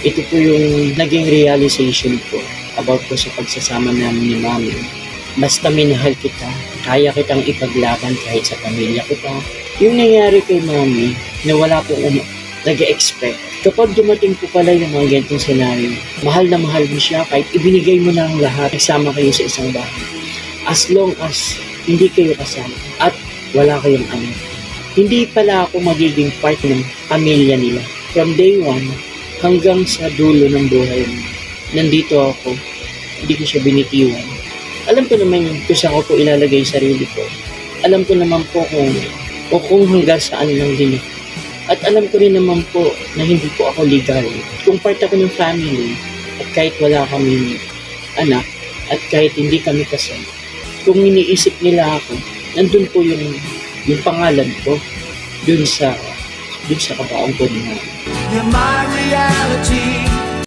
Ito po yung naging realization ko about po sa pagsasama namin ni Mami. Basta minahal kita, kaya kitang ipaglaban kahit sa pamilya kita. Yung nangyari kay Mami na wala pong nag-expect. Kapag dumating po pala yung mga ganitong senaryo, mahal na mahal mo siya kahit ibinigay mo na ang lahat, nagsama kayo sa isang bahay. As long as hindi kayo kasama at wala kayong anak, hindi pala ako magiging part ng pamilya nila. From day one hanggang sa dulo ng buhay mo, nandito ako, hindi ko siya binitiwan. Alam ko naman kung saan ko po ilalagay yung sarili ko. Alam ko naman po kung hanggang saan lang din ako. At alam ko rin naman po na hindi po ako legal. Kung part ako ng family, at kahit wala kami anak, at kahit hindi kami kasal, kung iniisip nila ako, nandun po yung pangalan ko, dun sa kabaong ko na. You're my reality.